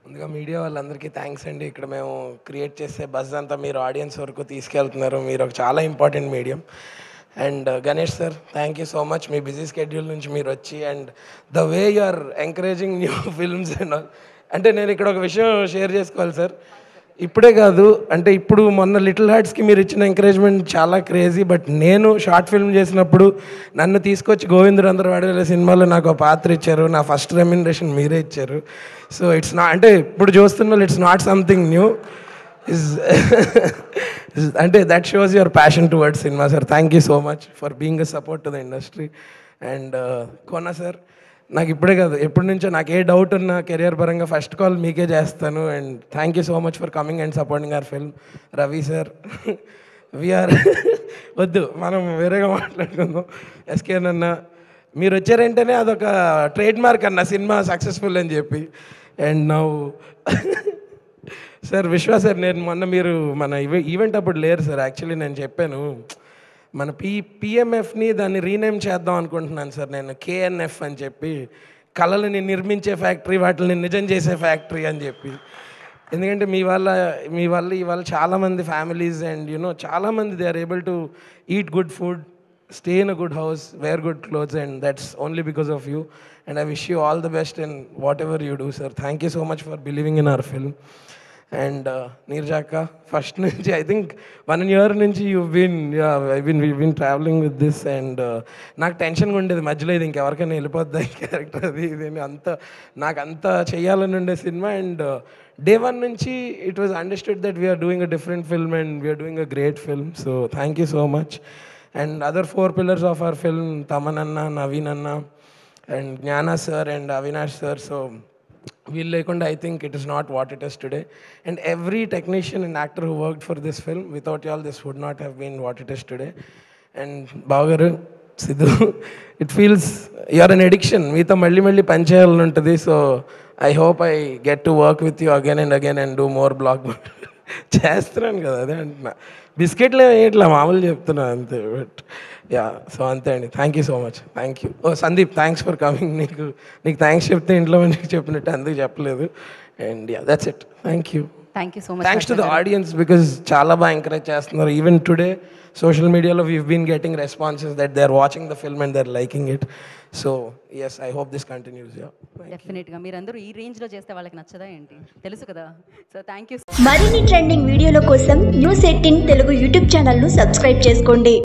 ముందుగా మీడియా వాళ్ళందరికీ థ్యాంక్స్ అండి. ఇక్కడ మేము క్రియేట్ చేసే బజ్ అంతా మీరు ఆడియన్స్ వరకు తీసుకెళ్తున్నారు. మీరు ఒక చాలా important medium. And Ganesh sir, thank you so much. మీ బిజీ స్కెడ్యూల్ నుంచి మీరు వచ్చి and the way you are encouraging new films and all. అంటే నేను ఇక్కడ ఒక విషయం షేర్ చేసుకోవాలి సార్. ఇప్పుడే కాదు, అంటే ఇప్పుడు మొన్న లిటిల్ హార్ట్స్కి మీరు ఇచ్చిన ఎంకరేజ్మెంట్ చాలా క్రేజీ. బట్ నేను షార్ట్ ఫిల్మ్ చేసినప్పుడు నన్ను తీసుకొచ్చి గోవిందరాంధ్ర వాడేల సినిమాలో నాకు ఒక పాత్ర ఇచ్చారు. నా ఫస్ట్ రెమ్యునరేషన్ మీరే ఇచ్చారు. సో ఇట్స్ నా, అంటే ఇప్పుడు చూస్తున్న it's not something new is అంటే that shows your passion towards cinema sir. Thank you so much for being a support to the industry. And Kona sir, నాకు ఇప్పుడే కాదు ఎప్పటి నుంచో నాకు ఏ డౌట్ ఉన్నా కెరియర్ పరంగా ఫస్ట్ కాల్ మీకే చేస్తాను. And thank you so much for coming and supporting our film. Ravi sir, వీఆర్ వద్దు మనం వేరేగా మాట్లాడుకుందాం. ఎస్కేన్ అన్న, మీరు వచ్చారంటేనే అదొక ట్రేడ్ మార్క్ అన్న సినిమా సక్సెస్ఫుల్ అని చెప్పి. And now sir Vishwa sir, నేను మొన్న మీరు మన ఈవెంట్ అప్పుడు లేరు సార్. యాక్చువల్లీ నేను చెప్పాను మన పిఎంఎఫ్ని దాన్ని రీనేమ్ చేద్దాం అనుకుంటున్నాను సార్ నేను, కేఎన్ఎఫ్ అని చెప్పి, కళలని నిర్మించే ఫ్యాక్టరీ, వాటిని నిజం చేసే ఫ్యాక్టరీ అని చెప్పి. ఎందుకంటే మీ వల్ల ఇవాళ చాలామంది ఫ్యామిలీస్ అండ్ యూనో చాలామంది they are able to eat good food, stay in a good house, wear good clothes, and that's only because of you. And I wish you all the best in whatever you do sir. Thank you so much for believing in our film. And నీర్జాక్క, first నుంచి I think 1 year నుంచి we've been travelling with this. And నాకు టెన్షన్గా ఉండేది మధ్యలో, ఇది ఇంకెవరికైనా వెళ్ళిపోద్దా ఈ క్యారెక్టర్, అది ఇది నాకు అంత చేయాలని ఉండే సినిమా. అండ్ day 1 నుంచి it was understood that we're doing a different film and we're doing a great film. So thank you so much. And other 4 pillars of our film, Thaman అన్న, నవీన్ అన్న, and Gnana sir and Avinash sir. So వీళ్ళు లేకుండా I think it is not what it is today. And every technician and actor who worked for this film, without all this would not have been what it is today. And బావగారు, Siddhu, it feels you're an addiction. మీతో మళ్ళీ మళ్ళీ పనిచేయాలని ఉంటుంది. So I hope I get to work with you again and again and do more blog. చేస్తున్నాను కదా, అదే అంటున్నా. బిస్కెట్లు ఇట్లా మామూలు చెప్తున్నా అంతే. బట్ యా, సో అంతే అండి. Thank you so much. Thank you. ఓ సందీప్, థ్యాంక్స్ ఫర్ కమింగ్. నీకు థ్యాంక్స్ చెప్తే ఇంట్లో మందికి చెప్పినట్టు అందుకు చెప్పలేదు. And yeah, that's it. Thank you. Thank you so much. Thanks to the audience because చాలా బాగా ఎంకరేజ్ చేస్తున్నారు. ఈవెన్ టుడే సోషల్ మీడియాలో we've been getting responses that they are watching the film and they are liking it. So yes, I hope this continues. డెఫినెట్గా మీరందరూ ఈ రేంజ్లో చేస్తే వాళ్ళకి నచ్చదా ఏంటి, తెలుసు కదా. So thank you. మరిన్ని ట్రెండింగ్ వీడియోల కోసం న్యూస్ 18 తెలుగు యూట్యూబ్ ఛానల్ను సబ్స్క్రైబ్ చేసుకోండి.